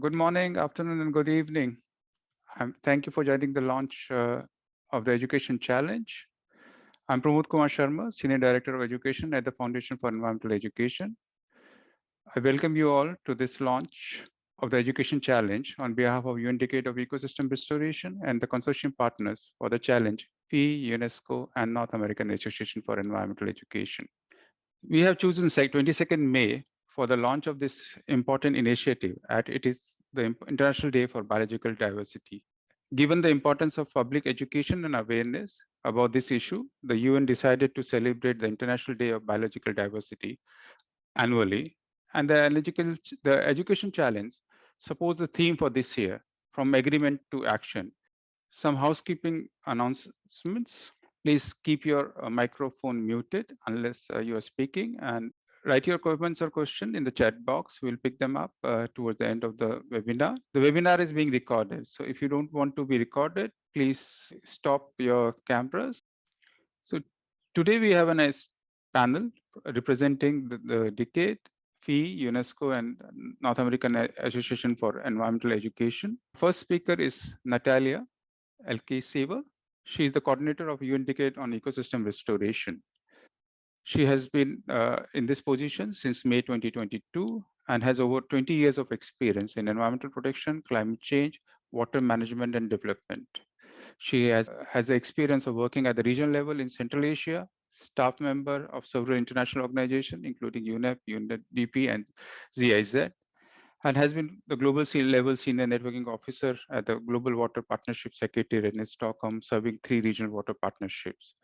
Good morning, afternoon, and good evening. Thank you for joining the launch of the Education Challenge. I'm Pramod Kumar Sharma, Senior Director of Education at the Foundation for Environmental Education. I welcome you all to this launch of the Education Challenge on behalf of UN Decade of Ecosystem Restoration and the consortium partners for the challenge, FEE, UNESCO, and North American Association for Environmental Education. We have chosen 22nd May for the launch of this important initiative as it is the International Day for Biological Diversity. Given the importance of public education and awareness about this issue, the UN decided to celebrate the International Day of Biological Diversity annually. And the Education Challenge supports the theme for this year, from agreement to action. Some housekeeping announcements. Please keep your microphone muted unless you are speaking, and write your comments or question in the chat box. We'll pick them up towards the end of the webinar. The webinar is being recorded, so if you don't want to be recorded, please stop your cameras. So today we have a nice panel representing the decade, FEE, UNESCO, and North American Association for Environmental Education. First speaker is Natalia Elkiseva. She is the coordinator of UN Decade on Ecosystem Restoration. She has been in this position since May 2022 and has over 20 years of experience in environmental protection, climate change, water management, and development. She has the experience of working at the regional level in Central Asia, staff member of several international organizations, including UNEP, UNDP, and ZIZ, and has been the global level senior networking officer at the Global Water Partnership Secretariat in Stockholm, serving 3 regional water partnerships.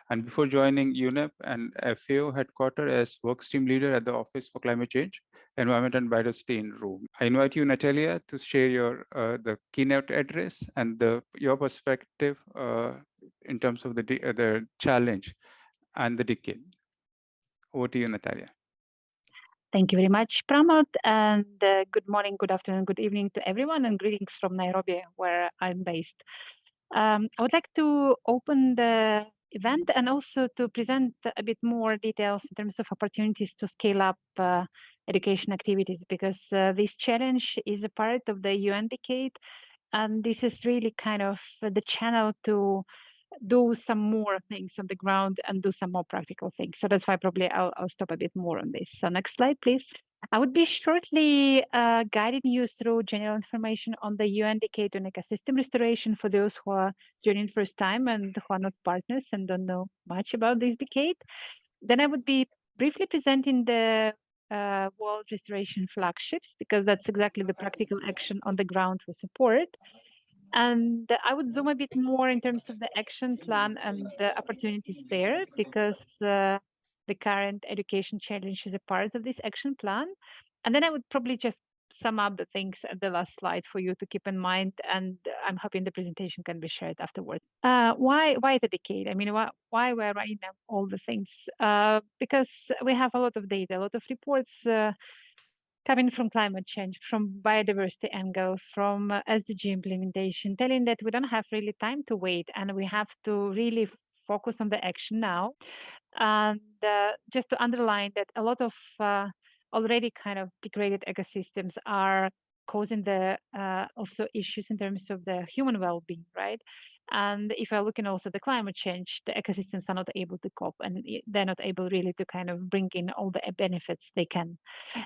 And before joining UNEP and FAO headquarters as workstream leader at the Office for Climate Change, Environment and Biodiversity in Rome. I invite you, Natalia, to share your the keynote address and your perspective in terms of the challenge and the decade. Over to you, Natalia. Thank you very much, Pramod, and good morning, good afternoon, good evening to everyone, and greetings from Nairobi, where I'm based. I would like to open the event and also to present a bit more details in terms of opportunities to scale up education activities, because this challenge is a part of the UN Decade, and this is really kind of the channel to do some more things on the ground and do some more practical things. So that's why probably I'll stop a bit more on this. So next slide, please. I would be shortly guiding you through general information on the UN Decade on Ecosystem Restoration for those who are joining first time and who are not partners and don't know much about this decade. Then I would be briefly presenting the World Restoration Flagships, because that's exactly the practical action on the ground we support. And I would zoom a bit more in terms of the action plan and the opportunities there, because the current education challenge is a part of this action plan. And then I would probably just sum up the things at the last slide for you to keep in mind. And I'm hoping the presentation can be shared afterwards. Why the decade? I mean, why we're writing down all the things? Because we have a lot of data, a lot of reports coming from climate change, from biodiversity angle, from SDG implementation, telling that we don't have really time to wait and we have to really focus on the action now. And just to underline that a lot of already kind of degraded ecosystems are causing the also issues in terms of the human well-being, right? And if you're looking also at the climate change, the ecosystems are not able to cope, and they're not able really to kind of bring in all the benefits they can.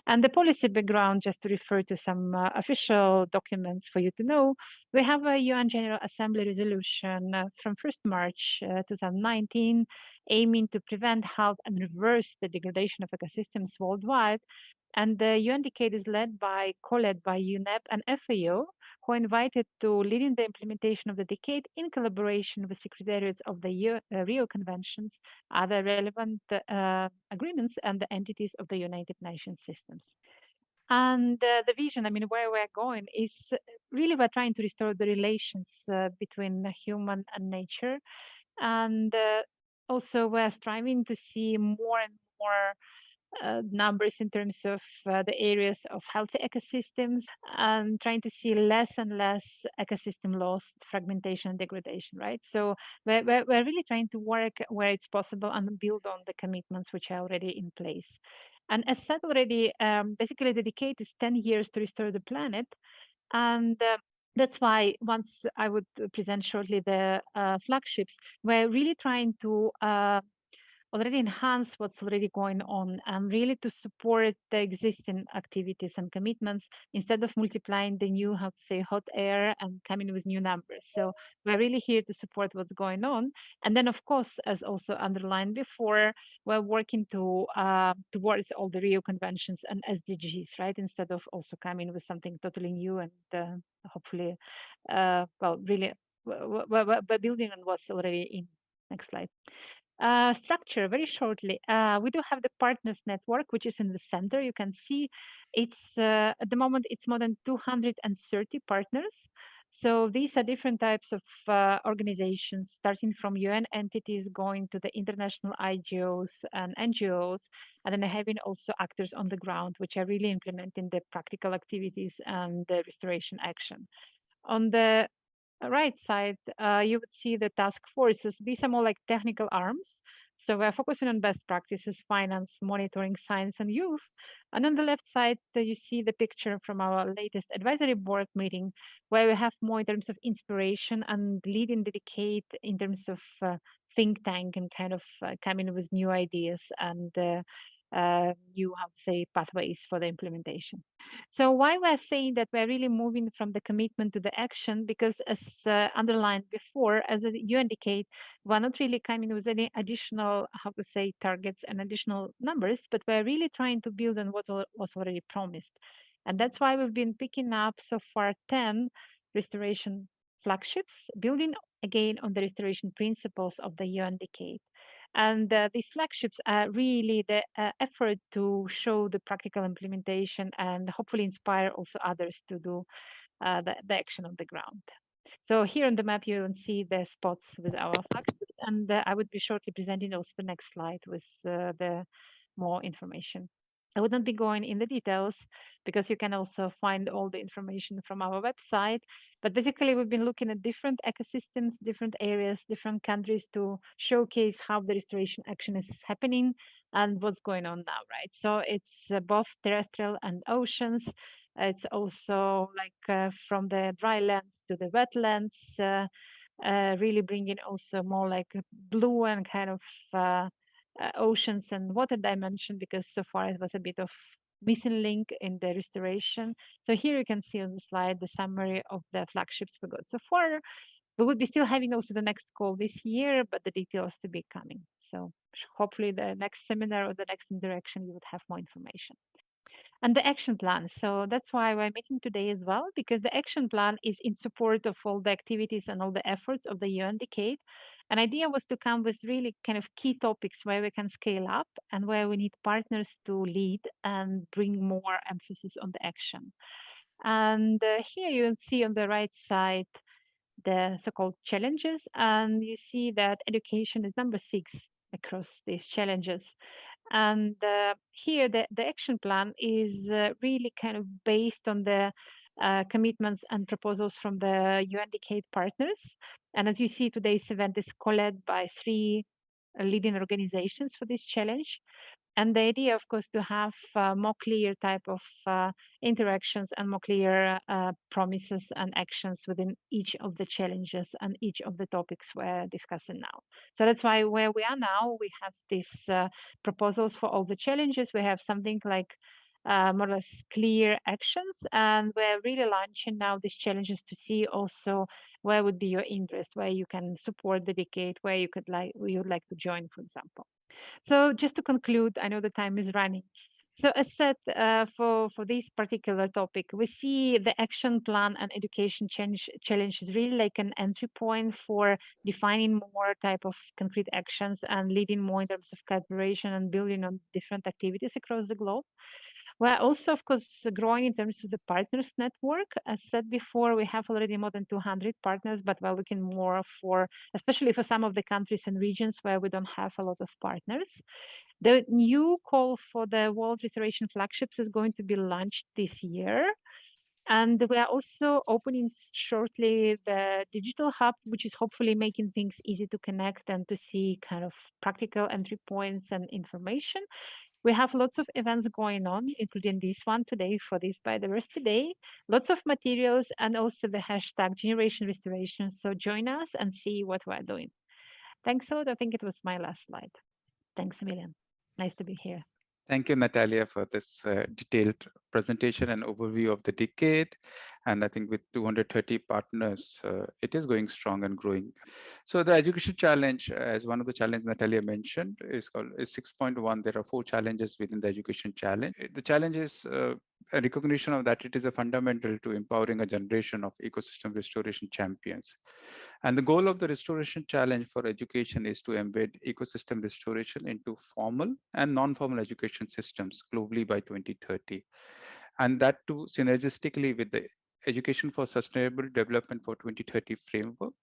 And the policy background, just to refer to some official documents for you to know, we have a UN General Assembly resolution from 1st March 2019, aiming to prevent, halt, and reverse the degradation of ecosystems worldwide. And the UN Decade is co-led by UNEP and FAO, who are invited to lead in the implementation of the decade in collaboration with secretariats of the Rio Conventions, other relevant agreements, and the entities of the United Nations systems. And the vision, I mean, where we're going is really we're trying to restore the relations between human and nature. And also we're striving to see more and more numbers in terms of the areas of healthy ecosystems, and trying to see less and less ecosystem loss, fragmentation, and degradation, right? So we're really trying to work where it's possible and build on the commitments which are already in place. And as said already, basically the decade is 10 years to restore the planet. And that's why once I would present shortly the flagships, we're really trying to already enhance what's already going on and really to support the existing activities and commitments instead of multiplying the new, how to say, hot air and coming with new numbers. So we're really here to support what's going on. And then, of course, as also underlined before, we're working towards all the Rio conventions and SDGs, right? Instead of also coming with something totally new and hopefully, really, we're building on what's already in. Next slide. Structure very shortly. We do have the partners network, which is in the center. You can see it's at the moment it's more than 230 partners. So these are different types of organizations, starting from UN entities, going to the international IGOs and NGOs, and then having also actors on the ground, which are really implementing the practical activities and the restoration action. On the right side, you would see the task forces. These are more like technical arms. So we're focusing on best practices, finance, monitoring, science, and youth. And on the left side, you see the picture from our latest advisory board meeting, where we have more in terms of inspiration and leading the decade in terms of think tank and kind of coming with new ideas and new, how to say, pathways for the implementation. So why we're saying that we're really moving from the commitment to the action, because as underlined before, as you indicate, we're not really coming with any additional, how to say, targets and additional numbers, but we're really trying to build on what was already promised. And that's why we've been picking up so far 10 restoration flagships, building again on the restoration principles of the UN decade. And these flagships are really the effort to show the practical implementation and hopefully inspire also others to do the action on the ground. So here on the map, you can see the spots with our flagships, and I would be shortly presenting also the next slide with the more information. I would not be going in the details because you can also find all the information from our website. But basically, we've been looking at different ecosystems, different areas, different countries to showcase how the restoration action is happening and what's going on now, right? So it's both terrestrial and oceans. It's also like from the dry lands to the wetlands, really bringing also more like blue and kind of oceans and water dimension, because so far it was a bit of missing link in the restoration. So here you can see on the slide the summary of the flagships we got so far. We will be still having also the next call this year, but the details to be coming. So hopefully the next seminar or the next interaction, you would have more information. And the action plan. So that's why we're meeting today as well, because the action plan is in support of all the activities and all the efforts of the UN decade. An idea was to come with really kind of key topics where we can scale up and where we need partners to lead and bring more emphasis on the action. And here you can see on the right side the so-called challenges, and you see that education is number 6 across these challenges. And here the action plan is really kind of based on the commitments and proposals from the UN decade partners. And as you see, today's event is co-led by 3 leading organizations for this challenge. And the idea, of course, to have more clear type of interactions and more clear promises and actions within each of the challenges and each of the topics we're discussing now. So that's why where we are now, we have these proposals for all the challenges. We have something like more or less clear actions, and we're really launching now these challenges to see also where would be your interest, where you can support the decade, where you would like to join, for example. So just to conclude, I know the time is running. So as said, for this particular topic, we see the action plan and education challenge is really like an entry point for defining more type of concrete actions and leading more in terms of collaboration and building on different activities across the globe. We're also, of course, growing in terms of the partners network. As said before, we have already more than 200 partners, but we're looking more for, especially for some of the countries and regions where we don't have a lot of partners. The new call for the World Restoration Flagships is going to be launched this year. And we are also opening shortly the digital hub, which is hopefully making things easy to connect and to see kind of practical entry points and information. We have lots of events going on, including this one today for this Biodiversity Day, lots of materials, and also the hashtag Generation Restoration. So join us and see what we're doing. Thanks a lot. I think it was my last slide. Thanks a million. Nice to be here. Thank you, Natalia, for this detailed presentation and overview of the decade. And I think with 230 partners, it is going strong and growing. So the education challenge, as one of the challenges Natalia mentioned, is 6.1. There are 4 challenges within the education challenge. The challenge is a recognition of that it is a fundamental to empowering a generation of ecosystem restoration champions. And the goal of the restoration challenge for education is to embed ecosystem restoration into formal and non-formal education systems globally by 2030. And that too synergistically with the Education for Sustainable Development for 2030 framework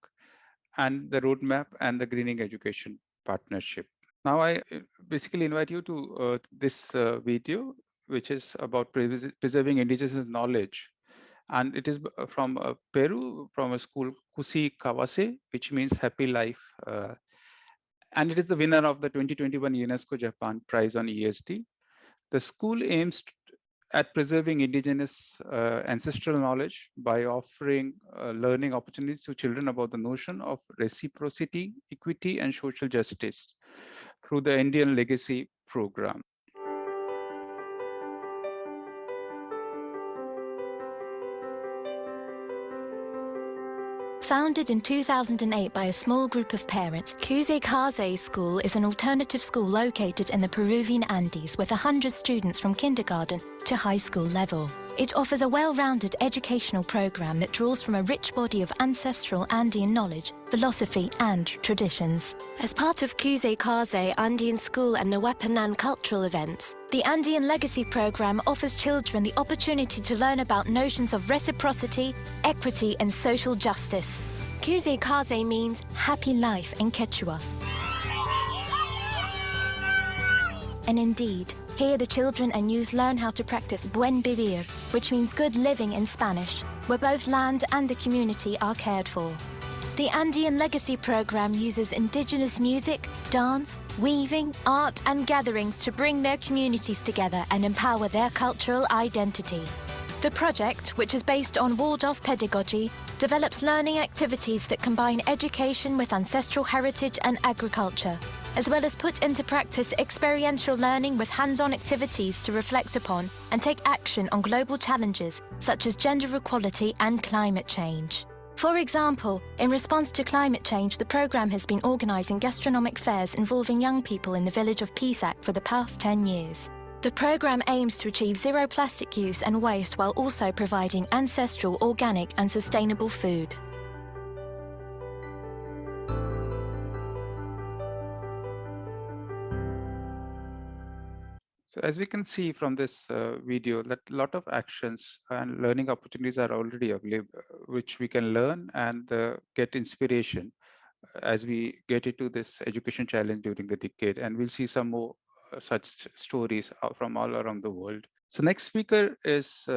and the roadmap and the Greening Education Partnership. Now I basically invite you to this video, which is about preserving indigenous knowledge. And it is from Peru, from a school, Kusi Kawase, which means happy life. And it is the winner of the 2021 UNESCO Japan Prize on ESD. The school aims at preserving indigenous ancestral knowledge by offering learning opportunities to children about the notion of reciprocity, equity, and social justice through the Indian Legacy Program. Founded in 2008 by a small group of parents, Kuze Kaze School is an alternative school located in the Peruvian Andes with 100 students from kindergarten to high school level. It offers a well-rounded educational program that draws from a rich body of ancestral Andean knowledge, philosophy and traditions. As part of Kuze Kaze Andean School and Nawepanan cultural events, the Andean Legacy Program offers children the opportunity to learn about notions of reciprocity, equity and social justice. Kuze Kaze means happy life in Quechua. And indeed, here the children and youth learn how to practice buen vivir, which means good living in Spanish, where both land and the community are cared for. The Andean Legacy Program uses indigenous music, dance, weaving, art and gatherings to bring their communities together and empower their cultural identity. The project, which is based on Waldorf pedagogy, develops learning activities that combine education with ancestral heritage and agriculture, as well as put into practice experiential learning with hands-on activities to reflect upon and take action on global challenges such as gender equality and climate change. For example, in response to climate change, the program has been organising gastronomic fairs involving young people in the village of Pisac for the past 10 years. The program aims to achieve zero plastic use and waste while also providing ancestral, organic and sustainable food. So as we can see from this video, that a lot of actions and learning opportunities are already available, which we can learn and get inspiration as we get into this education challenge during the decade. And we'll see some more such stories from all around the world. So next speaker is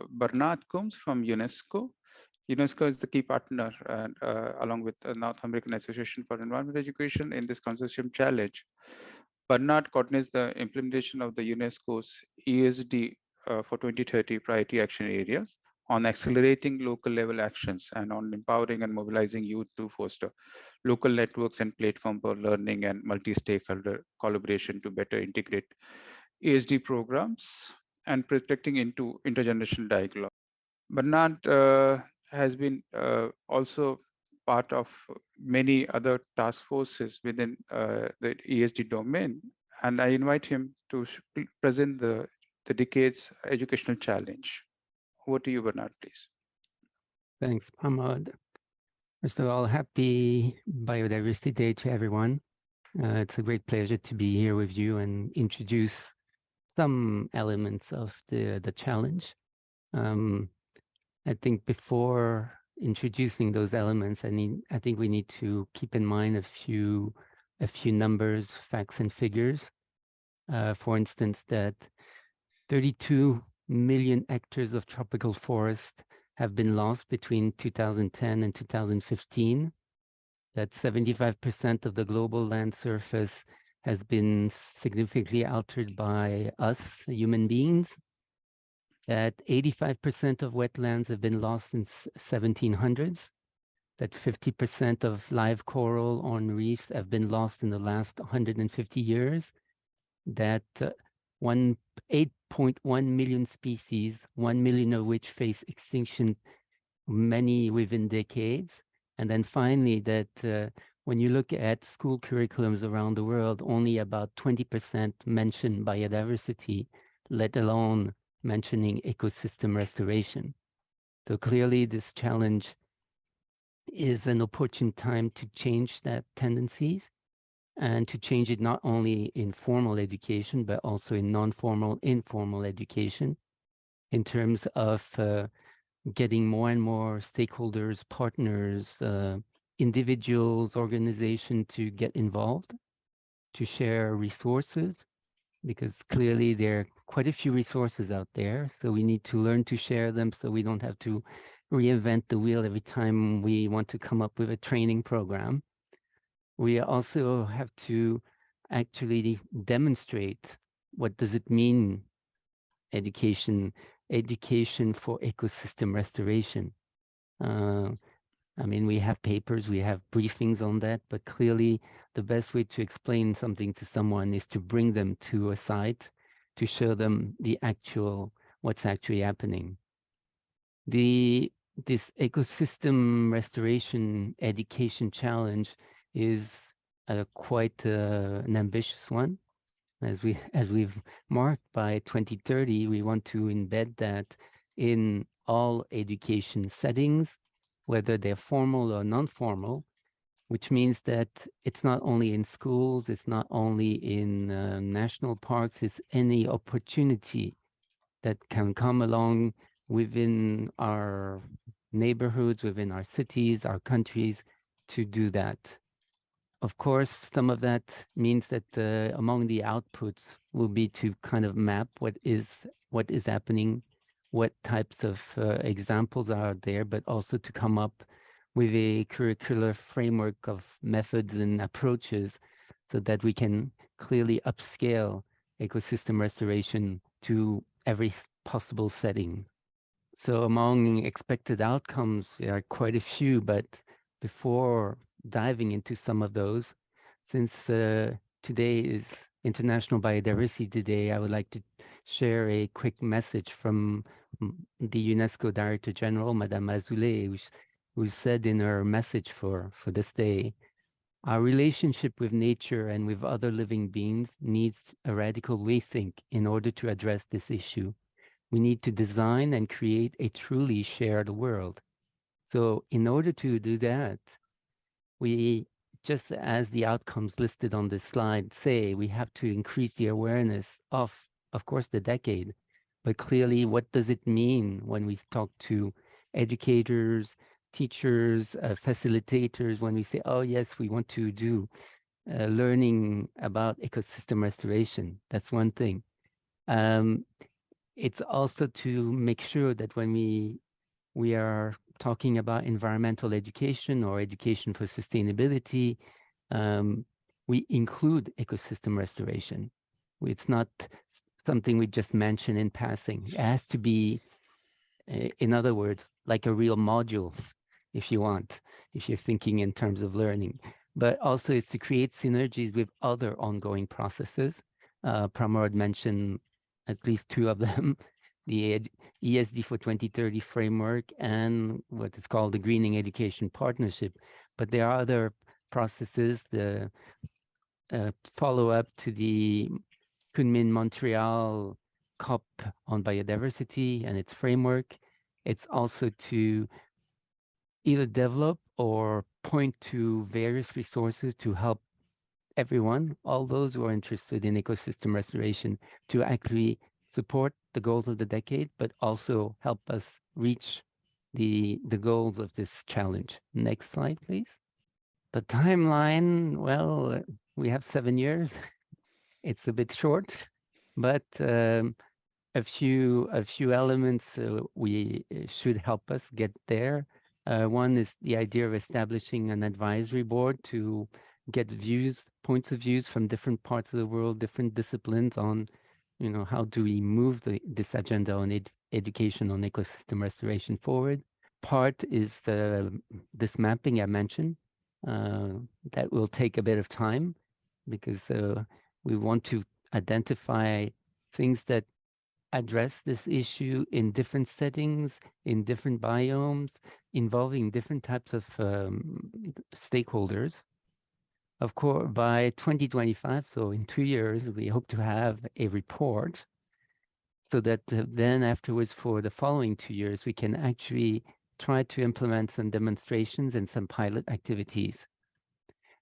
Bernard Coombs from UNESCO. UNESCO is the key partner and along with the North American Association for Environmental Education in this consortium challenge. Bernard coordinates the implementation of the UNESCO's ESD for 2030 priority action areas on accelerating local level actions and on empowering and mobilizing youth to foster local networks and platform for learning and multi-stakeholder collaboration to better integrate ESD programs and protecting into intergenerational dialogue. Bernard has been also part of many other task forces within the ESD domain, and I invite him to present the decade's educational challenge. Over to you, Bernard, please. Thanks, Ahmad. First of all, happy Biodiversity Day to everyone. It's a great pleasure to be here with you and introduce some elements of the challenge. I think before introducing those elements, I think we need to keep in mind a few numbers, facts, and figures. For instance, that 32 million hectares of tropical forest have been lost between 2010 and 2015. That 75% of the global land surface has been significantly altered by us, human beings. That 85% of wetlands have been lost since 1700s. That 50% of live coral on reefs have been lost in the last 150 years. That 8.1 million species, 1 million of which face extinction, many within decades. And then finally, that when you look at school curriculums around the world, only about 20% mention biodiversity, let alone mentioning ecosystem restoration. So clearly this challenge is an opportune time to change that tendencies and to change it not only in formal education, but also in non-formal, informal education in terms of getting more and more stakeholders, partners, individuals, organizations to get involved, to share resources, because clearly there are quite a few resources out there. So we need to learn to share them so we don't have to reinvent the wheel every time we want to come up with a training program. We also have to actually demonstrate what does it mean, education for ecosystem restoration. I mean, we have papers, we have briefings on that, but clearly the best way to explain something to someone is to bring them to a site to show them what's actually happening. This ecosystem restoration education challenge is quite an ambitious one. As we've marked by 2030, we want to embed that in all education settings, whether they're formal or non-formal, which means that it's not only in schools, it's not only in national parks, it's any opportunity that can come along within our neighborhoods, within our cities, our countries, to do that. Of course, some of that means that among the outputs will be to kind of map what is happening, what types of examples are there, but also to come up with a curricular framework of methods and approaches so that we can clearly upscale ecosystem restoration to every possible setting. So among expected outcomes, there are quite a few, but before diving into some of those, since today is International Biodiversity Day, I would like to share a quick message from the UNESCO Director General, Madame Azoulay, who said in her message for this day, our relationship with nature and with other living beings needs a radical rethink in order to address this issue. We need to design and create a truly shared world. So in order to do that, we, just as the outcomes listed on this slide say, we have to increase the awareness of course, the decade. But clearly, what does it mean when we talk to educators, teachers, facilitators, when we say, oh, yes, we want to do learning about ecosystem restoration? That's one thing. It's also to make sure that when we are talking about environmental education or education for sustainability, we include ecosystem restoration. It's not something we just mention in passing. It has to be, in other words, like a real module, if you want, if you're thinking in terms of learning. But also it's to create synergies with other ongoing processes. Pramod mentioned at least two of them, the ESD for 2030 framework and what is called the Greening Education Partnership. But there are other processes, the follow-up to the Kunming-Montreal COP on biodiversity and its framework. It's also to either develop or point to various resources to help everyone, all those who are interested in ecosystem restoration, to actually support the goals of the decade, but also help us reach the goals of this challenge. Next slide, please. The timeline, well, we have 7 years. It's a bit short, but a few elements we should help us get there. One is the idea of establishing an advisory board to get points of views from different parts of the world, different disciplines on, how do we move this agenda on education on ecosystem restoration forward. Part is this mapping I mentioned. That will take a bit of time because we want to identify things that address this issue in different settings, in different biomes, involving different types of stakeholders. Of course, by 2025, so in 2 years, we hope to have a report so that then afterwards for the following 2 years, we can actually try to implement some demonstrations and some pilot activities.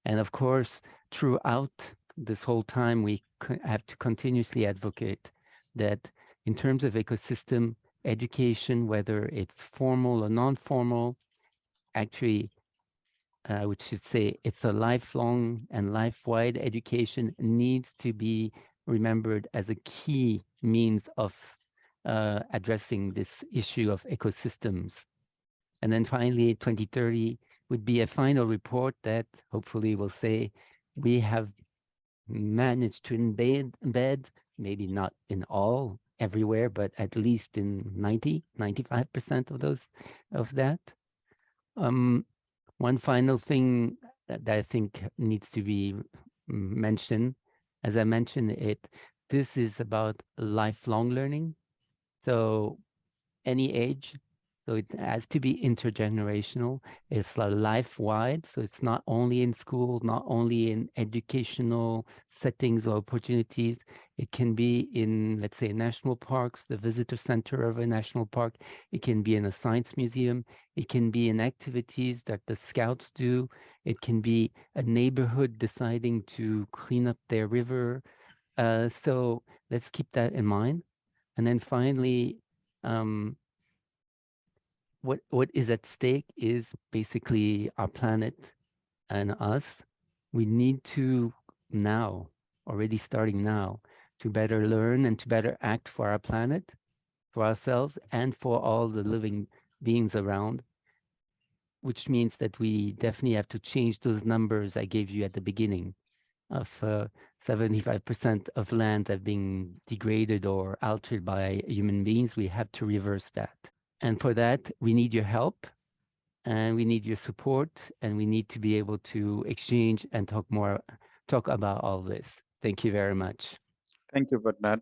And of course, throughout this whole time, we have to continuously advocate that in terms of ecosystem education, whether it's formal or non-formal, actually, we should say it's a lifelong and life-wide education needs to be remembered as a key means of addressing this issue of ecosystems. And then finally, 2030 would be a final report that hopefully will say we have managed to embed, maybe not in all, everywhere, but at least in 95% of that. One final thing that I think needs to be mentioned, as I mentioned this is about lifelong learning. So any age, so it has to be intergenerational. It's life-wide, so it's not only in schools, not only in educational settings or opportunities. It can be in, let's say, national parks, the visitor center of a national park. It can be in a science museum. It can be in activities that the scouts do. It can be a neighborhood deciding to clean up their river. So let's keep that in mind. And then finally, what is at stake is basically our planet and us. We need to now, already starting now, to better learn and to better act for our planet, for ourselves, and for all the living beings around, which means that we definitely have to change those numbers I gave you at the beginning of 75% of land have been degraded or altered by human beings. We have to reverse that. And for that, we need your help and we need your support, and we need to be able to exchange and talk about all this. Thank you very much. Thank you, Bernard.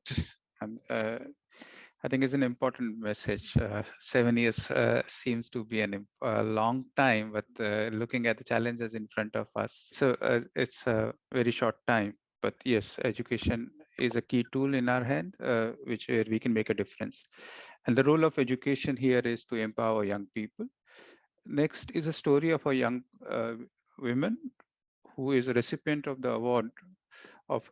And I think it's an important message. 7 years seems to be a long time, but looking at the challenges in front of us, so it's a very short time. But yes, education is a key tool in our hand, where we can make a difference. And the role of education here is to empower young people. Next is a story of a young woman who is a recipient of the award of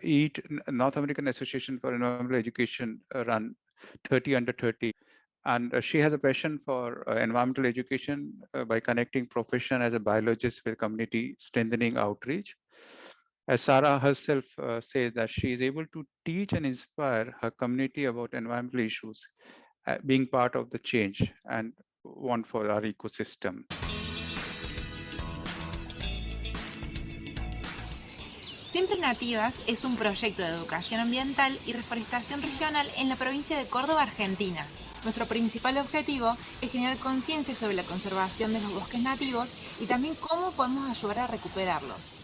EAT, North American Association for Environmental Education, run 30 under 30. And she has a passion for environmental education by connecting profession as a biologist with community strengthening outreach. As Sarah herself says that she is able to teach and inspire her community about environmental issues, being part of the change and one for our ecosystem. Siembras Nativas es un proyecto de educación ambiental y reforestación regional en la provincia de Córdoba, Argentina. Nuestro principal objetivo es generar conciencia sobre la conservación de los bosques nativos y también cómo podemos ayudar a recuperarlos.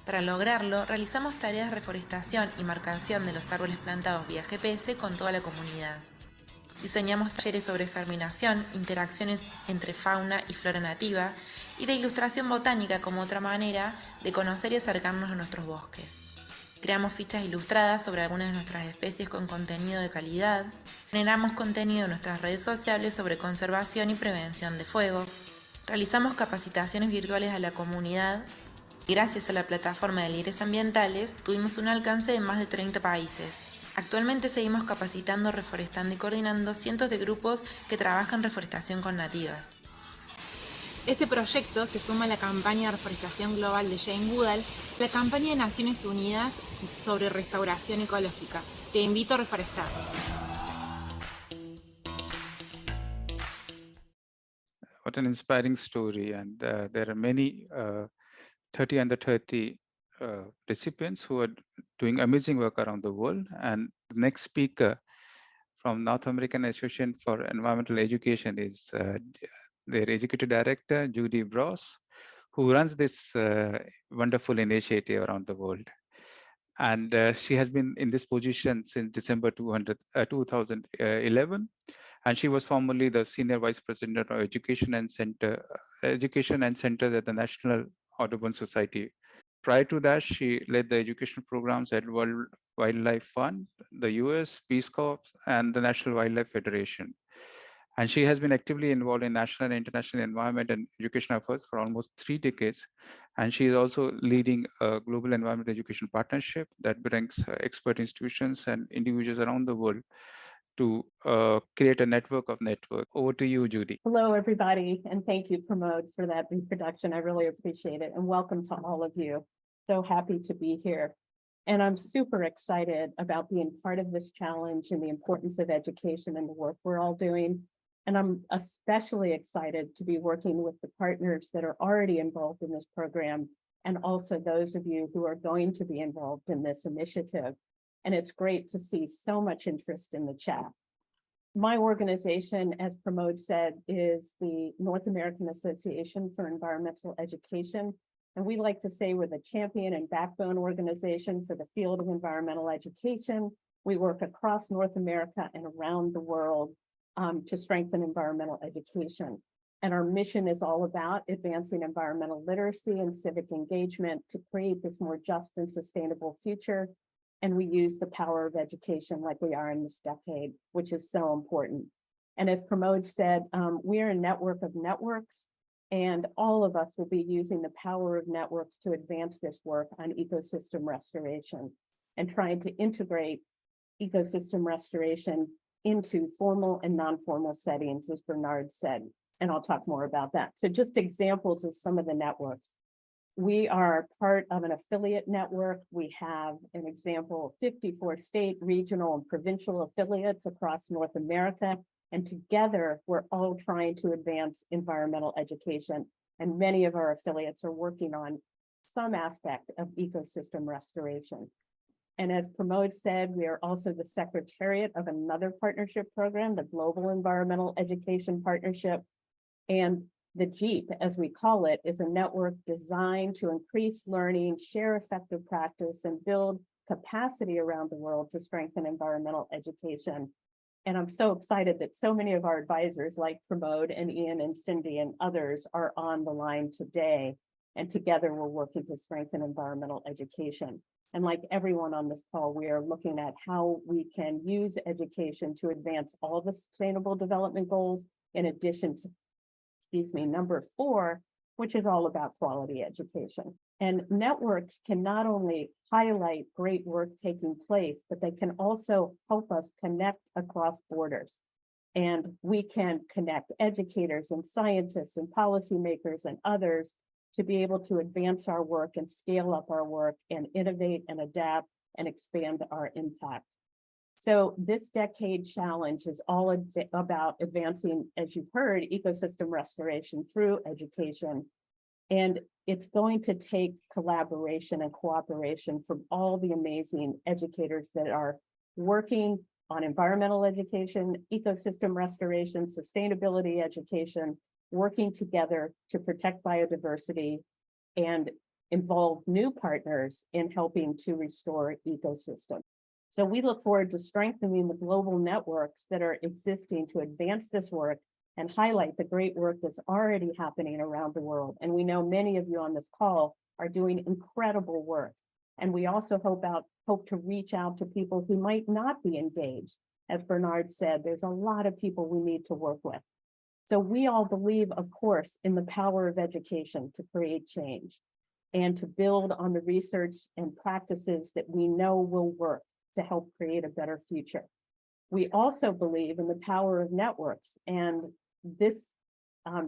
Para lograrlo, realizamos tareas de reforestación y marcación de los árboles plantados vía GPS con toda la comunidad. Diseñamos talleres sobre germinación, interacciones entre fauna y flora nativa y de ilustración botánica como otra manera de conocer y acercarnos a nuestros bosques. Creamos fichas ilustradas sobre algunas de nuestras especies con contenido de calidad. Generamos contenido en nuestras redes sociales sobre conservación y prevención de fuego. Realizamos capacitaciones virtuales a la comunidad Gracias a la plataforma de líderes ambientales, tuvimos un alcance de más de 30 países. Actualmente seguimos capacitando, reforestando y coordinando cientos de grupos que trabajan reforestación con nativas. Este proyecto se suma a la campaña de reforestación global de Jane Goodall, la campaña de Naciones Unidas sobre restauración ecológica. Te invito a reforestar. What an inspiring story. And there are many 30 under 30 recipients who are doing amazing work around the world. And the next speaker from North American Association for Environmental Education is their Executive Director, Judy Bross, who runs this wonderful initiative around the world. And she has been in this position since December 2011. And she was formerly the Senior Vice President of Education and Centers at the National Audubon Society. Prior to that, she led the education programs at World Wildlife Fund, the US, Peace Corps, and the National Wildlife Federation. And she has been actively involved in national and international environment and education efforts for almost 3 decades. And she is also leading a global environment education partnership that brings expert institutions and individuals around the world to create a network of networks. Over to you, Judy. Hello, everybody, and thank you, Pramod, for that introduction. I really appreciate it, and welcome to all of you. So happy to be here. And I'm super excited about being part of this challenge and the importance of education and the work we're all doing. And I'm especially excited to be working with the partners that are already involved in this program, and also those of you who are going to be involved in this initiative. And it's great to see so much interest in the chat. My organization, as Pramod said, is the North American Association for Environmental Education. And we like to say we're the champion and backbone organization for the field of environmental education. We work across North America and around the world to strengthen environmental education. And our mission is all about advancing environmental literacy and civic engagement to create this more just and sustainable future. And we use the power of education like we are in this decade, which is so important. And as Pramod said, we're a network of networks, and all of us will be using the power of networks to advance this work on ecosystem restoration and trying to integrate ecosystem restoration into formal and non-formal settings, as Bernard said, and I'll talk more about that. So just examples of some of the networks. We are part of an affiliate network. We have an example, 54 state, regional, and provincial affiliates across North America. And together, we're all trying to advance environmental education. And many of our affiliates are working on some aspect of ecosystem restoration. And as Pramod said, we are also the secretariat of another partnership program, the Global Environmental Education Partnership. And the GEEP, as we call it, is a network designed to increase learning, share effective practice, and build capacity around the world to strengthen environmental education. And I'm so excited that so many of our advisors like Pramod and Ian and Cindy and others are on the line today. And together we're working to strengthen environmental education. And like everyone on this call, we are looking at how we can use education to advance all the sustainable development goals, in addition to, number 4, which is all about quality education. And networks can not only highlight great work taking place, but they can also help us connect across borders. And we can connect educators and scientists and policymakers and others to be able to advance our work and scale up our work and innovate and adapt and expand our impact. So this decade challenge is all about advancing, as you've heard, ecosystem restoration through education. And it's going to take collaboration and cooperation from all the amazing educators that are working on environmental education, ecosystem restoration, sustainability education, working together to protect biodiversity and involve new partners in helping to restore ecosystems. So we look forward to strengthening the global networks that are existing to advance this work and highlight the great work that's already happening around the world. And we know many of you on this call are doing incredible work. And we also hope to reach out to people who might not be engaged. As Bernard said, there's a lot of people we need to work with. So we all believe, of course, in the power of education to create change. and to build on the research and practices that we know will work to help create a better future. We also believe in the power of networks, and this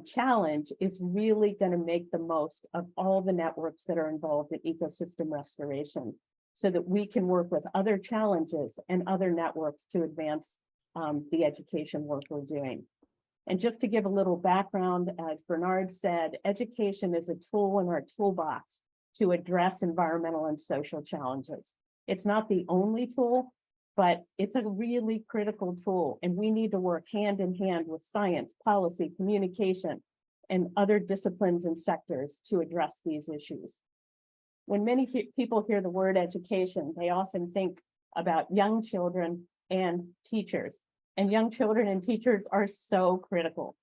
challenge is really going to make the most of all the networks that are involved in ecosystem restoration so that we can work with other challenges and other networks to advance the education work we're doing. And just to give a little background, as Bernard said, education is a tool in our toolbox to address environmental and social challenges. It's not the only tool, but it's a really critical tool, and we need to work hand in hand with science, policy, communication, and other disciplines and sectors to address these issues. When many people hear the word education, they often think about young children and teachers. And young children and teachers are so critical.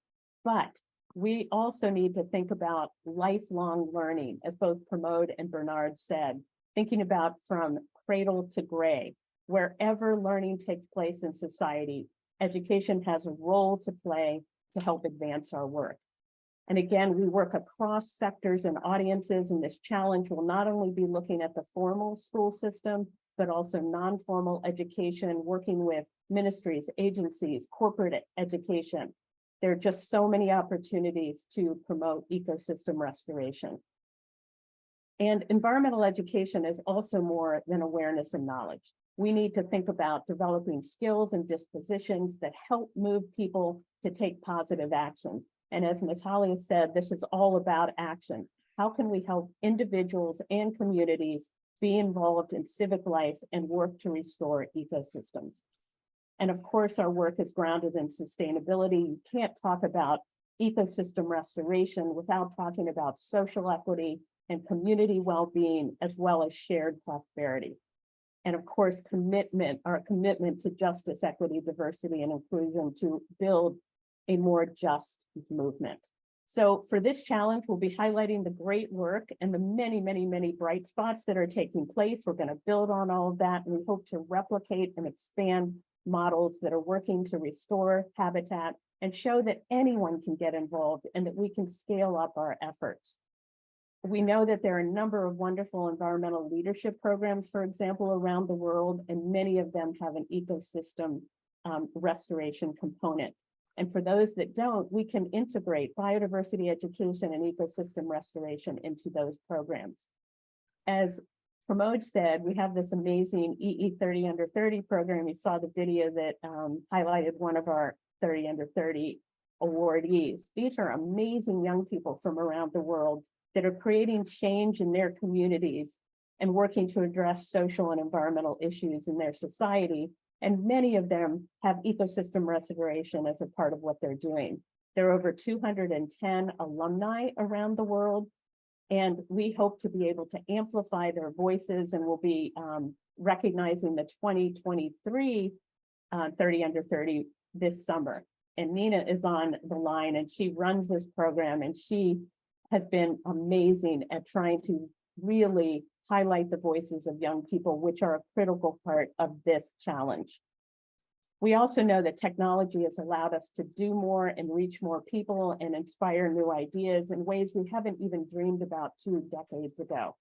But we also need to think about lifelong learning, as both Pramod and Bernard said, thinking about from cradle to gray. Wherever learning takes place in society, education has a role to play to help advance our work. And again, we work across sectors and audiences, and this challenge will not only be looking at the formal school system, but also non-formal education, working with ministries, agencies, corporate education. There are just so many opportunities to promote ecosystem restoration. And environmental education is also more than awareness and knowledge. We need to think about developing skills and dispositions that help move people to take positive action. And as Natalia said, this is all about action. How can we help individuals and communities be involved in civic life and work to restore ecosystems? And of course, our work is grounded in sustainability. You can't talk about ecosystem restoration without talking about social equity and community well-being, as well as shared prosperity. And of course, our commitment to justice, equity, diversity, and inclusion to build a more just movement. So for this challenge, we'll be highlighting the great work and the many, many, many bright spots that are taking place. We're going to build on all of that, and we hope to replicate and expand models that are working to restore habitat and show that anyone can get involved and that we can scale up our efforts. We know that there are a number of wonderful environmental leadership programs, for example, around the world, and many of them have an ecosystem restoration component. And for those that don't, we can integrate biodiversity education and ecosystem restoration into those programs. As Pramod said, we have this amazing EE 30 under 30 program. You saw the video that highlighted one of our 30 under 30 awardees. These are amazing young people from around the world that are creating change in their communities and working to address social and environmental issues in their society. And many of them have ecosystem restoration as a part of what they're doing. There are over 210 alumni around the world, and we hope to be able to amplify their voices, and we'll be recognizing the 2023 30 under 30 this summer. And Nina is on the line, and she runs this program, and she has been amazing at trying to really highlight the voices of young people, which are a critical part of this challenge. We also know that technology has allowed us to do more and reach more people and inspire new ideas in ways we haven't even dreamed about 2 decades ago.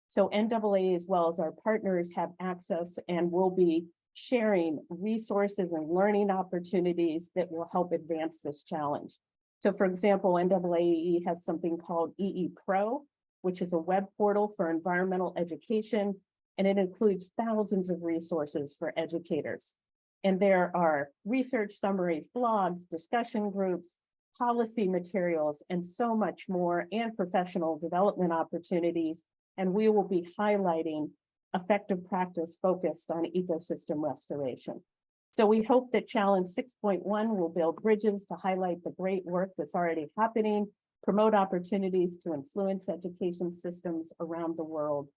So NAAEE, as well as our partners, have access and will be sharing resources and learning opportunities that will help advance this challenge. So for example, NAAEE has something called EE Pro, which is a web portal for environmental education, and it includes thousands of resources for educators. And there are research summaries, blogs, discussion groups, policy materials, and so much more, and professional development opportunities. And we will be highlighting effective practice focused on ecosystem restoration. So we hope that Challenge 6.1 will build bridges to highlight the great work that's already happening, promote opportunities to influence education systems around the world.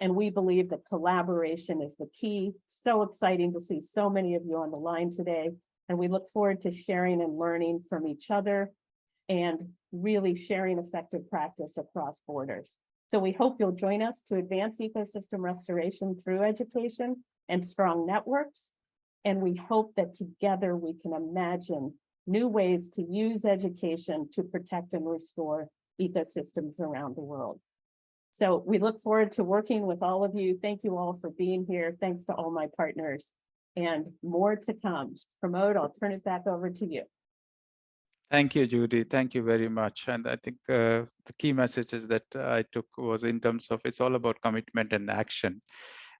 And we believe that collaboration is the key. So exciting to see so many of you on the line today. And we look forward to sharing and learning from each other and really sharing effective practice across borders. So we hope you'll join us to advance ecosystem restoration through education and strong networks. And we hope that together we can imagine new ways to use education to protect and restore ecosystems around the world. So we look forward to working with all of you. Thank you all for being here. Thanks to all my partners, and more to come. Pramod, I'll turn it back over to you. Thank you, Judy. Thank you very much. And I think the key messages that I took was in terms of it's all about commitment and action.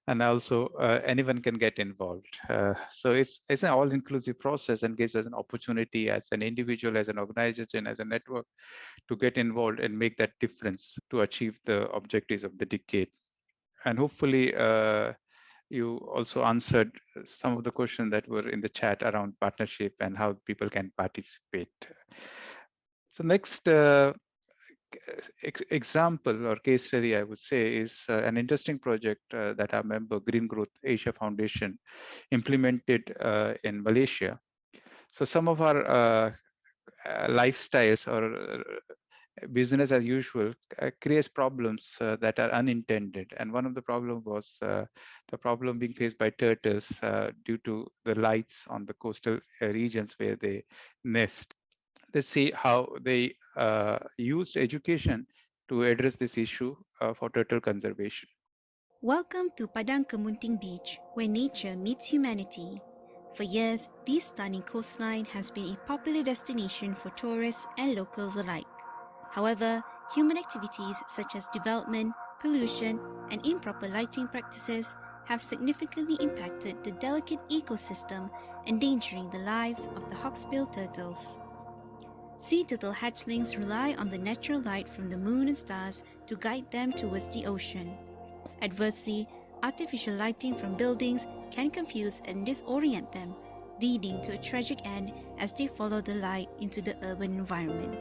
And also anyone can get involved. So it's an all-inclusive process and gives us an opportunity as an individual, as an organization, as a network to get involved and make that difference to achieve the objectives of the decade. And hopefully you also answered some of the questions that were in the chat around partnership and how people can participate. So next example or case study, I would say, is an interesting project that our member Green Growth Asia Foundation implemented in Malaysia. So some of our lifestyles or business as usual creates problems that are unintended. And one of the problem was the problem being faced by turtles due to the lights on the coastal regions where they nest. Let's see how they used education to address this issue for turtle conservation. Welcome to Padang Kemunting Beach, where nature meets humanity. For years, this stunning coastline has been a popular destination for tourists and locals alike. However, human activities such as development, pollution, and improper lighting practices have significantly impacted the delicate ecosystem, endangering the lives of the hawksbill turtles. Sea turtle hatchlings rely on the natural light from the moon and stars to guide them towards the ocean. Adversely, artificial lighting from buildings can confuse and disorient them, leading to a tragic end as they follow the light into the urban environment.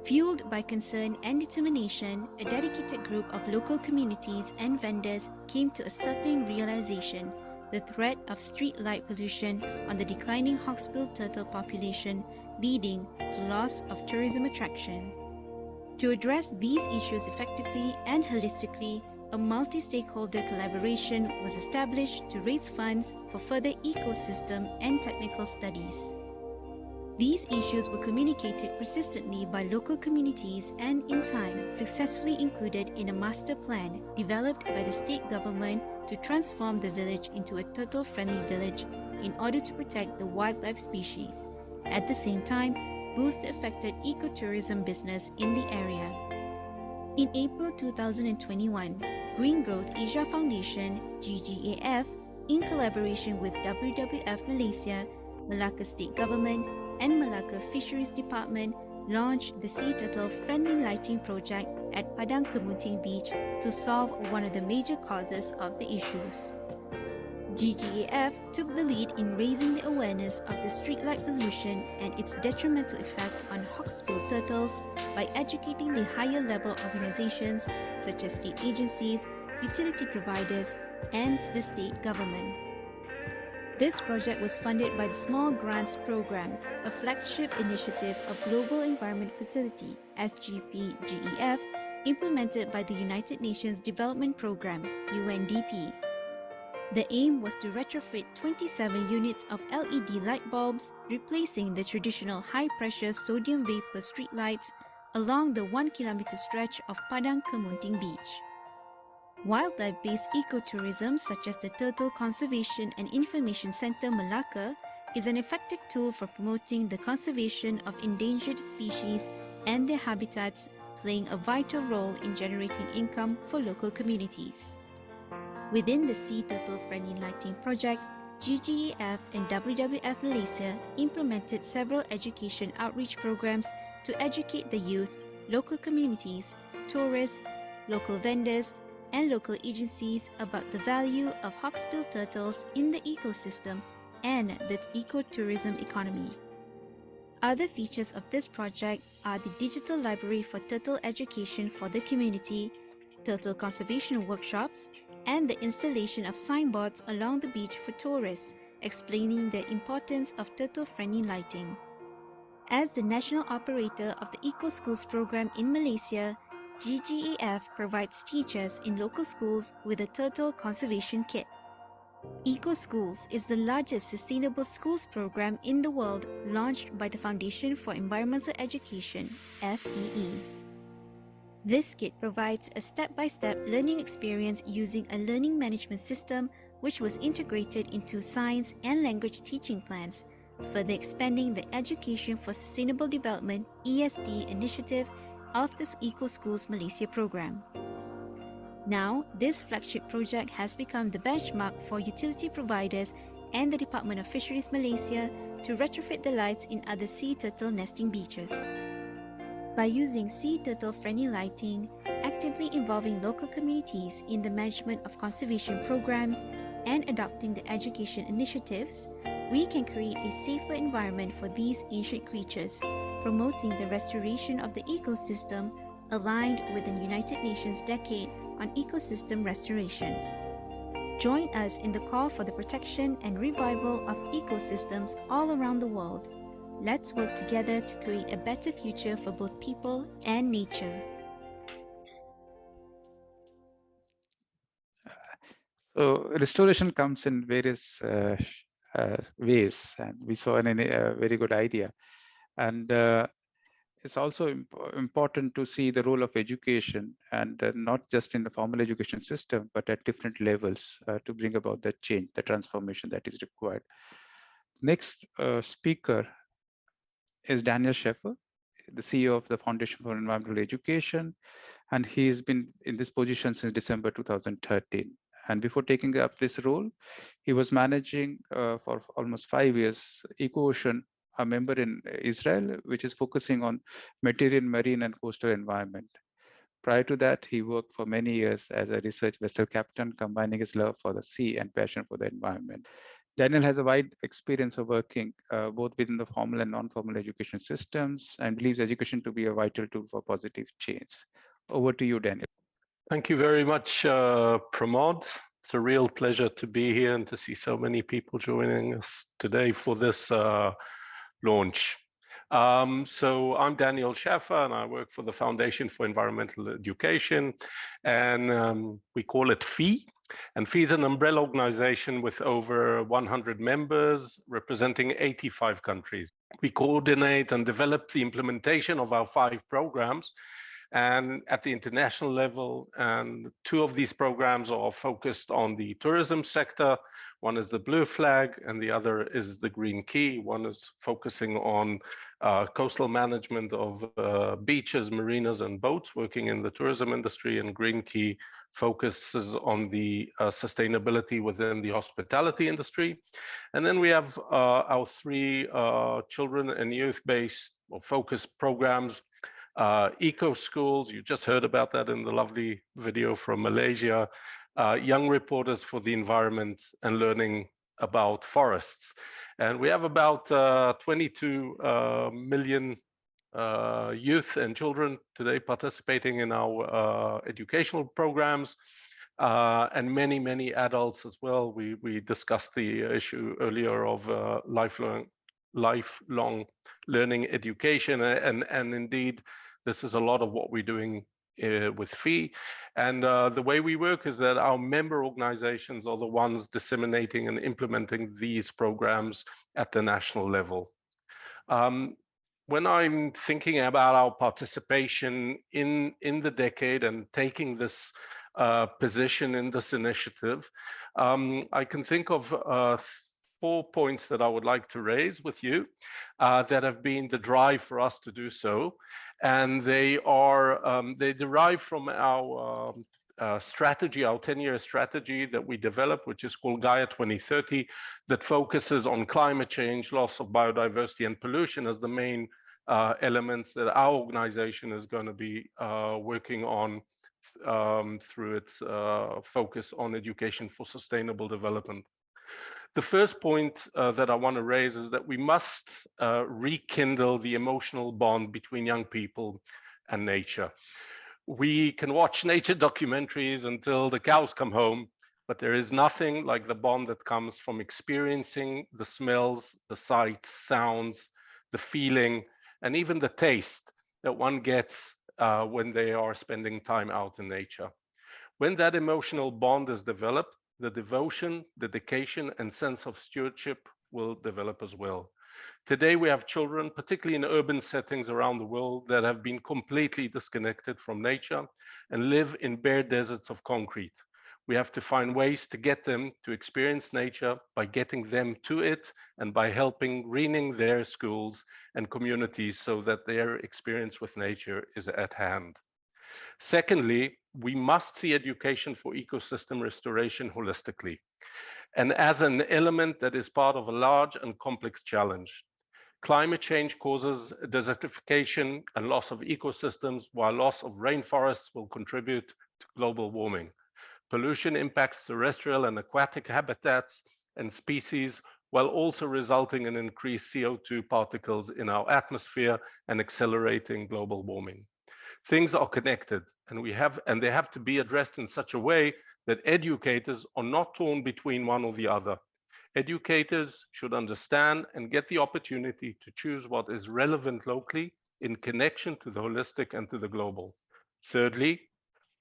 Fueled by concern and determination, a dedicated group of local communities and vendors came to a startling realization: the threat of street light pollution on the declining hawksbill turtle population, leading to loss of tourism attraction. To address these issues effectively and holistically, a multi-stakeholder collaboration was established to raise funds for further ecosystem and technical studies. These issues were communicated persistently by local communities and, in time, successfully included in a master plan developed by the state government to transform the village into a turtle-friendly village in order to protect the wildlife species. At the same time, boost the affected ecotourism business in the area. In April 2021, Green Growth Asia Foundation, GGAF, in collaboration with WWF Malaysia, Malacca State Government, and Malacca Fisheries Department, launched the Sea Turtle Friendly Lighting Project at Padang Kemunting Beach to solve one of the major causes of the issues. GGAF took the lead in raising the awareness of the streetlight pollution and its detrimental effect on hawksbill turtles by educating the higher level organizations such as state agencies, utility providers, and the state government. This project was funded by the Small Grants Program, a flagship initiative of Global Environment Facility (SGP-GEF), implemented by the United Nations Development Programme (UNDP). The aim was to retrofit 27 units of LED light bulbs, replacing the traditional high-pressure sodium vapor streetlights along the 1-kilometer stretch of Padang Kemunting Beach. Wildlife-based ecotourism such as the Turtle Conservation and Information Center Malacca is an effective tool for promoting the conservation of endangered species and their habitats, playing a vital role in generating income for local communities. Within the Sea Turtle Friendly Lighting Project, GGAF and WWF Malaysia implemented several education outreach programs to educate the youth, local communities, tourists, local vendors, and local agencies about the value of hawksbill turtles in the ecosystem and the ecotourism economy. Other features of this project are the digital library for turtle education for the community, turtle conservation workshops, and the installation of signboards along the beach for tourists, explaining the importance of turtle-friendly lighting. As the national operator of the Eco Schools program in Malaysia, GGAF provides teachers in local schools with a turtle conservation kit. Eco Schools is the largest sustainable schools program in the world, launched by the Foundation for Environmental Education, FEE. This kit provides a step-by-step learning experience using a learning management system which was integrated into science and language teaching plans, further expanding the Education for Sustainable Development ESD initiative of the Eco Schools Malaysia program. Now, this flagship project has become the benchmark for utility providers and the Department of Fisheries Malaysia to retrofit the lights in other sea turtle nesting beaches. By using sea turtle-friendly lighting, actively involving local communities in the management of conservation programs, and adopting the education initiatives, we can create a safer environment for these ancient creatures, promoting the restoration of the ecosystem aligned with the United Nations Decade on Ecosystem Restoration. Join us in the call for the protection and revival of ecosystems all around the world. Let's work together to create a better future for both people and nature. So restoration comes in various ways, and we saw a very good idea. And it's also important to see the role of education, and not just in the formal education system, but at different levels to bring about that change, the transformation that is required. Next speaker is Daniel Scheffer, the CEO of the Foundation for Environmental Education, and he's been in this position since December 2013. And before taking up this role, he was managing for almost 5 years EcoOcean, a member in Israel, which is focusing on Mediterranean marine and coastal environment. Prior to that, he worked for many years as a research vessel captain, combining his love for the sea and passion for the environment. Daniel has a wide experience of working both within the formal and non-formal education systems, and believes education to be a vital tool for positive change. Over to you, Daniel. Thank you very much, Pramod. It's a real pleasure to be here and to see so many people joining us today for this launch. So I'm Daniel Schaffer, and I work for the Foundation for Environmental Education, and we call it FEE. And FEE is an umbrella organization with over 100 members representing 85 countries. We coordinate and develop the implementation of our 5 programs, and at the international level, and 2 of these programs are focused on the tourism sector. One is the Blue Flag, and the other is the Green Key. One is focusing on coastal management of beaches, marinas, and boats working in the tourism industry, and Green Key focuses on the sustainability within the hospitality industry. And then we have our 3 children and youth-based or focused programs. Eco schools, you just heard about that in the lovely video from Malaysia. Young reporters for the environment, and learning about forests. And we have about 22 million youth and children today participating in our educational programs, and many adults as well. We discussed the issue earlier of lifelong learning education, and indeed this is a lot of what we're doing with FEE. And the way we work is that our member organizations are the ones disseminating and implementing these programs at the national level. When I'm thinking about our participation in the decade and taking this position in this initiative, I can think of 4 points that I would like to raise with you that have been the drive for us to do so. And they derive from our strategy, our 10-year strategy that we developed, which is called Gaia 2030, that focuses on climate change, loss of biodiversity, and pollution as the main elements that our organization is going to be working on through its focus on education for sustainable development. The first point that I want to raise is that we must rekindle the emotional bond between young people and nature. We can watch nature documentaries until the cows come home, but there is nothing like the bond that comes from experiencing the smells, the sights, sounds, the feeling, and even the taste that one gets when they are spending time out in nature. When that emotional bond is developed, the devotion, dedication, and sense of stewardship will develop as well. Today, we have children, particularly in urban settings around the world, that have been completely disconnected from nature and live in bare deserts of concrete. We have to find ways to get them to experience nature by getting them to it and by helping greening their schools and communities so that their experience with nature is at hand. Secondly, we must see education for ecosystem restoration holistically and as an element that is part of a large and complex challenge. Climate change causes desertification and loss of ecosystems, while loss of rainforests will contribute to global warming. Pollution impacts terrestrial and aquatic habitats and species, while also resulting in increased CO2 particles in our atmosphere and accelerating global warming. Things are connected, and they have to be addressed in such a way that educators are not torn between one or the other. Educators should understand and get the opportunity to choose what is relevant locally in connection to the holistic and to the global. Thirdly,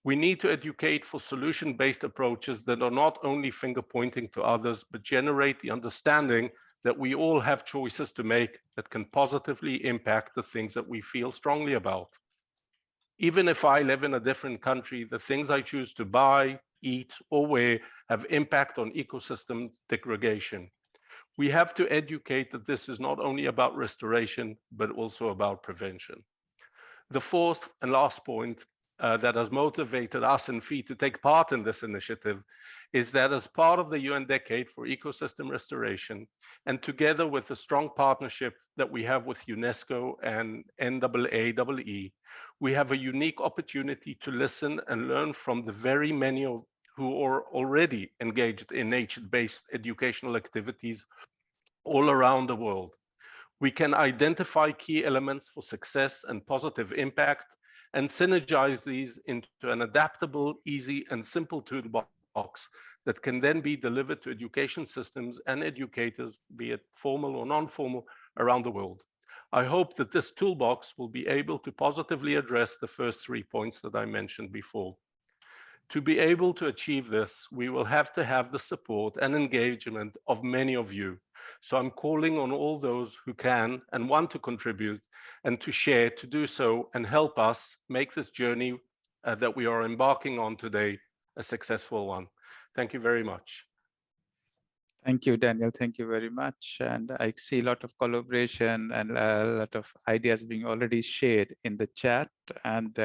we need to educate for solution-based approaches that are not only finger-pointing to others, but generate the understanding that we all have choices to make that can positively impact the things that we feel strongly about. Even if I live in a different country, the things I choose to buy, eat, or wear have impact on ecosystem degradation. We have to educate that this is not only about restoration, but also about prevention. The fourth and last point that has motivated us in FEE to take part in this initiative is that as part of the UN Decade for Ecosystem Restoration, and together with the strong partnership that we have with UNESCO and NAAEE, we have a unique opportunity to listen and learn from the very many who are already engaged in nature-based educational activities all around the world. We can identify key elements for success and positive impact and synergize these into an adaptable, easy, and simple toolbox that can then be delivered to education systems and educators, be it formal or non-formal, around the world. I hope that this toolbox will be able to positively address the first 3 points that I mentioned before. To be able to achieve this, we will have to have the support and engagement of many of you. So I'm calling on all those who can and want to contribute and to share to do so and help us make this journey that we are embarking on today a successful one. Thank you very much. Thank you, Daniel. Thank you very much. And I see a lot of collaboration and a lot of ideas being already shared in the chat. And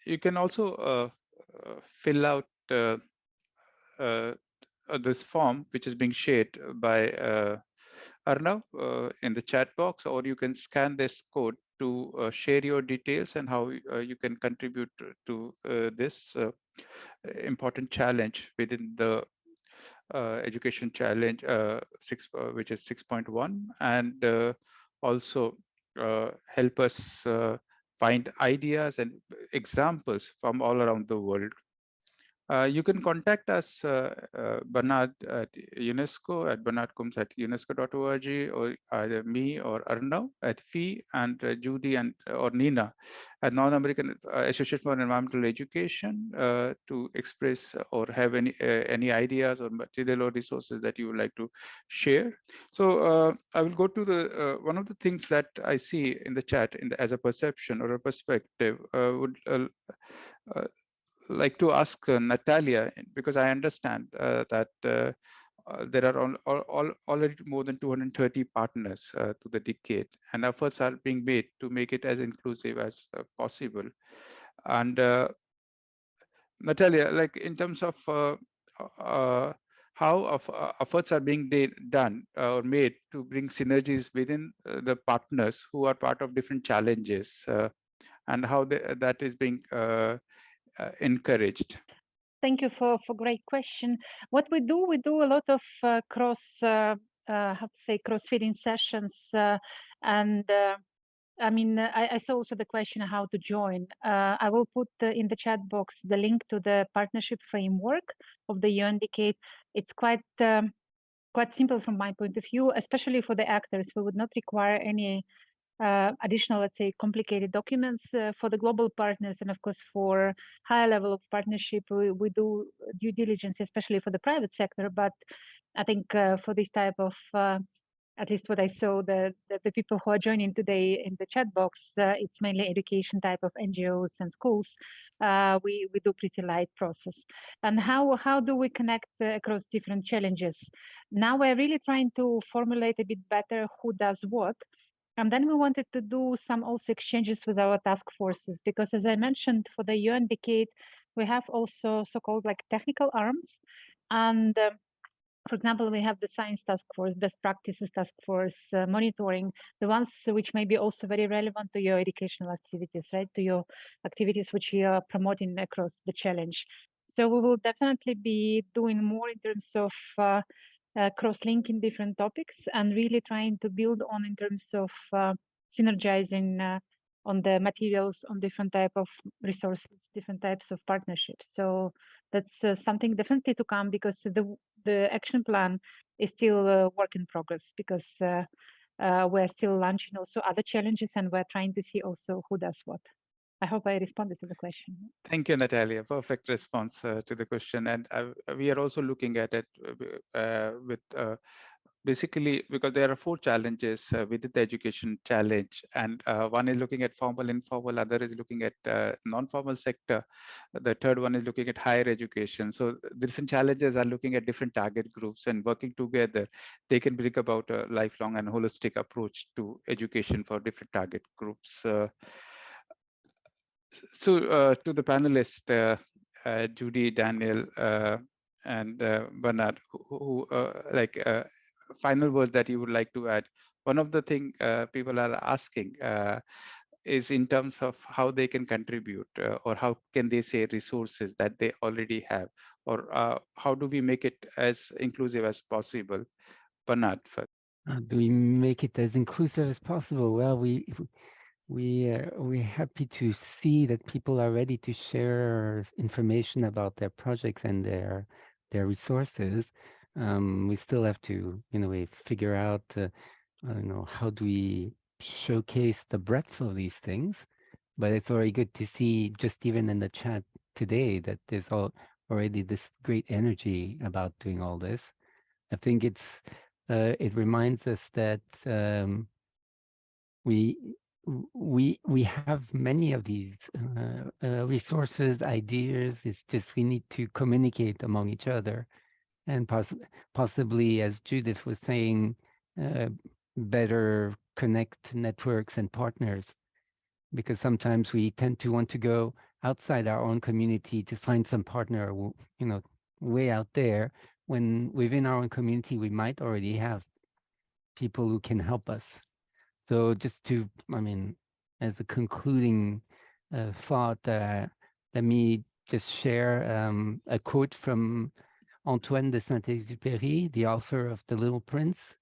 you can also fill out this form, which is being shared by Arnav in the chat box, or you can scan this code to share your details and how you can contribute to this important challenge within the education challenge which is 6.1, and also help us find ideas and examples from all around the world. You can contact us, Bernard at UNESCO, at bernardcombs@unesco.org, or either me or Arnav at FEE, and Judy or Nina at North American Association for Environmental Education to express or have any ideas or material or resources that you would like to share. So I will go to the one of the things that I see in the chat as a perception or a perspective would like to ask Natalia, because I understand that there are already more than 230 partners to the decade, and efforts are being made to make it as inclusive as possible. And Natalia, like in terms of how efforts are being done or made to bring synergies within the partners who are part of different challenges, and how that is being encouraged. Thank you for great question. What we do a lot of cross-feeding sessions, and I mean, I saw also the question how to join. I will put in the chat box the link to the partnership framework of the UN Decade. It's quite simple from my point of view, especially for the actors. We would not require any additional, let's say, complicated documents for the global partners, and of course for higher level of partnership we do due diligence, especially for the private sector. But I think for this type of at least what I saw, the people who are joining today in the chat box, it's mainly education type of NGOs and schools. We do pretty light process. And how do we connect across different challenges? Now we're really trying to formulate a bit better who does what. And then we wanted to do some also exchanges with our task forces, because as I mentioned, for the UN decade, we have also so-called like technical arms. And for example, we have the science task force, best practices task force, monitoring, the ones which may be also very relevant to your educational activities, right? To your activities which you are promoting across the challenge. So we will definitely be doing more in terms of cross-linking different topics and really trying to build on in terms of synergizing on the materials, on different type of resources, different types of partnerships. So that's something definitely to come, because the action plan is still a work in progress, because we're still launching also other challenges, and we're trying to see also who does what. I hope I responded to the question. Thank you, Natalia. Perfect response to the question. And we are also looking at it with basically, because there are 4 challenges within the education challenge, and one is looking at formal, informal, other is looking at non-formal sector, the third one is looking at higher education. So different challenges are looking at different target groups, and working together, they can bring about a lifelong and holistic approach to education for different target groups. So to the panelists, Judy, Daniel, and Bernard, who final words that you would like to add. One of the things people are asking is in terms of how they can contribute, or how can they say resources that they already have, or how do we make it as inclusive as possible? Bernard first. How do we make it as inclusive as possible? Well, we're happy to see that people are ready to share information about their projects and their resources. We still have to, in a way, figure out, I don't know, how do we showcase the breadth of these things? But it's already good to see, just even in the chat today, that there's already this great energy about doing all this. I think it reminds us that we have many of these resources, ideas. It's just we need to communicate among each other, and possibly, as Judith was saying, better connect networks and partners, because sometimes we tend to want to go outside our own community to find some partner, way out there, when within our own community we might already have people who can help us. So just to, as a concluding thought, let me just share a quote from Antoine de Saint-Exupéry, the author of The Little Prince.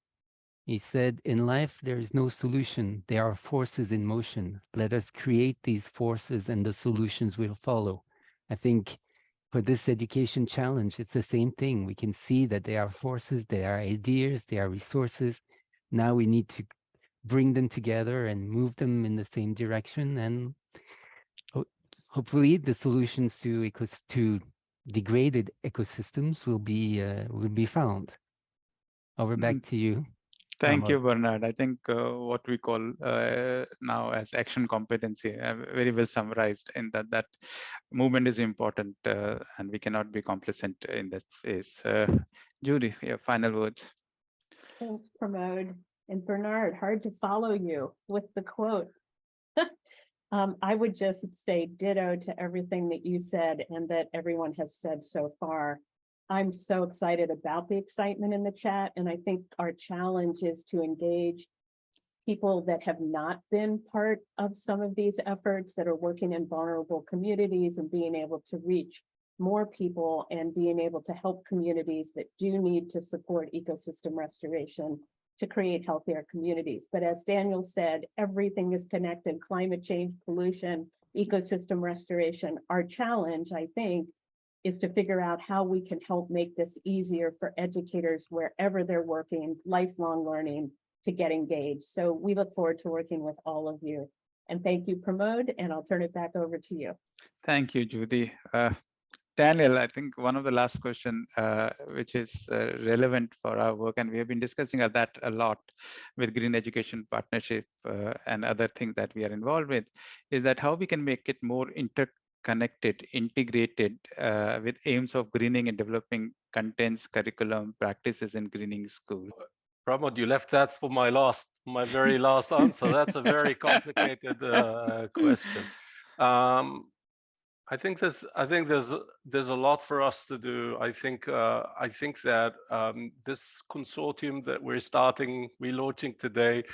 He said, "In life, there is no solution. There are forces in motion. Let us create these forces and the solutions will follow." I think for this education challenge, it's the same thing. We can see that there are forces, there are ideas, there are resources. Now we need to bring them together and move them in the same direction, and hopefully the solutions to degraded ecosystems will be found. Over back to you. Thank you, Bernard. I think what we call now as action competency, very well summarized in that movement is important, and we cannot be complacent in that phase. Judy, your final words. Thanks, Pramod. And Bernard, hard to follow you with the quote. I would just say ditto to everything that you said and that everyone has said so far. I'm so excited about the excitement in the chat, and I think our challenge is to engage people that have not been part of some of these efforts, that are working in vulnerable communities, and being able to reach more people and being able to help communities that do need to support ecosystem restoration to create healthier communities. But as Daniel said, everything is connected: climate change, pollution, ecosystem restoration. Our challenge, I think, is to figure out how we can help make this easier for educators wherever they're working, lifelong learning, to get engaged. So we look forward to working with all of you. And thank you, Pramod, and I'll turn it back over to you. Thank you, Judy. Daniel, I think one of the last question, which is relevant for our work, and we have been discussing that a lot with Green Education Partnership and other things that we are involved with, is that how we can make it more interconnected, integrated with aims of greening and developing contents, curriculum, practices in greening school. Pramod, you left that for my very last answer. That's a very complicated question. I think there's a lot for us to do. I think that this consortium that we're launching today,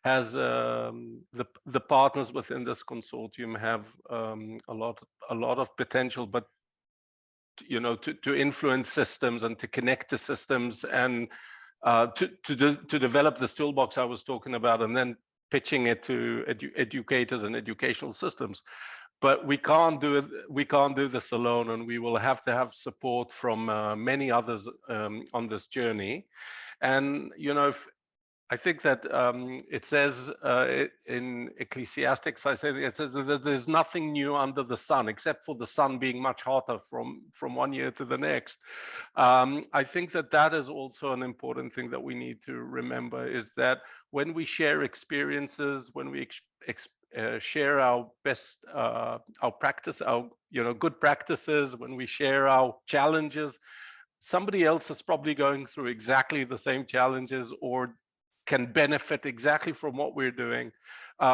has the partners within this consortium have a lot of potential, but to influence systems and to connect to systems and to develop this toolbox I was talking about, and then pitching it to educators and educational systems. But we can't do it. We can't do this alone, and we will have to have support from many others on this journey. And I think that it says in Ecclesiastics, it says that there's nothing new under the sun, except for the sun being much hotter from one year to the next. I think that is also an important thing that we need to remember, is that when we share experiences, when we share our best, our practice, our good practices, when we share our challenges, somebody else is probably going through exactly the same challenges or can benefit exactly from what we're doing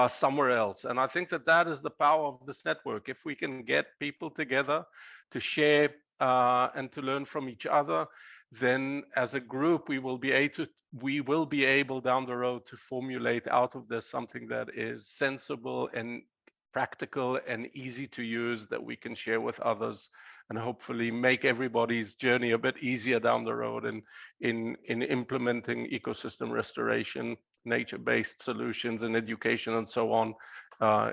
somewhere else. And I think that is the power of this network. If we can get people together to share and to learn from each other, then as a group we will be able down the road to formulate out of this something that is sensible and practical and easy to use, that we can share with others, and hopefully make everybody's journey a bit easier down the road in implementing ecosystem restoration, nature-based solutions in education and so on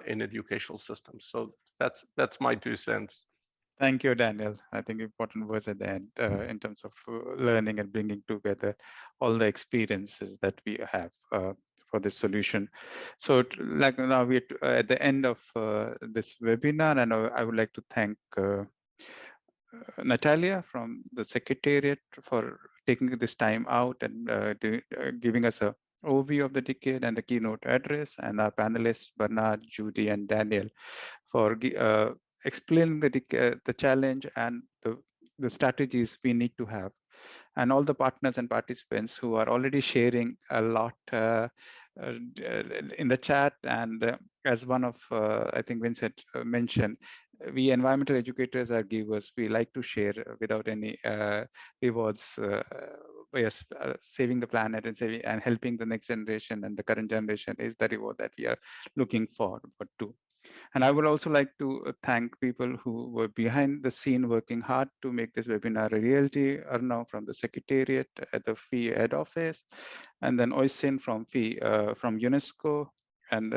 in educational systems. So that's my 2 cents. Thank you, Daniel. I think important words at the end in terms of learning and bringing together all the experiences that we have for this solution. So like now we're at the end of this webinar, and I would like to thank Natalia from the Secretariat for taking this time out and giving us an overview of the decade and the keynote address, and our panelists, Bernard, Judy, and Daniel, for explaining the challenge and the strategies we need to have, and all the partners and participants who are already sharing a lot in the chat. And as one of, I think Vincent mentioned, we environmental educators are givers. We like to share without any rewards. Yes, saving the planet and helping the next generation and the current generation is the reward that we are looking forward to. And I would also like to thank people who were behind the scene working hard to make this webinar a reality. Arnav from the Secretariat at the FEE head office, and then Oysin from FEE from UNESCO, and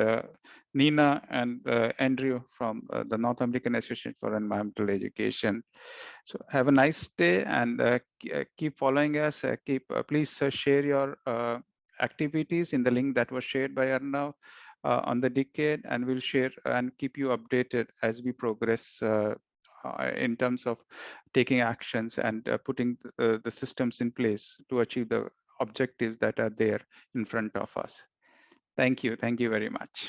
Nina and Andrew from the North American Association for Environmental Education. So have a nice day, and keep following us. Please share your activities in the link that was shared by Arnav on the decade, and we'll share and keep you updated as we progress in terms of taking actions and putting the systems in place to achieve the objectives that are there in front of us. Thank you very much.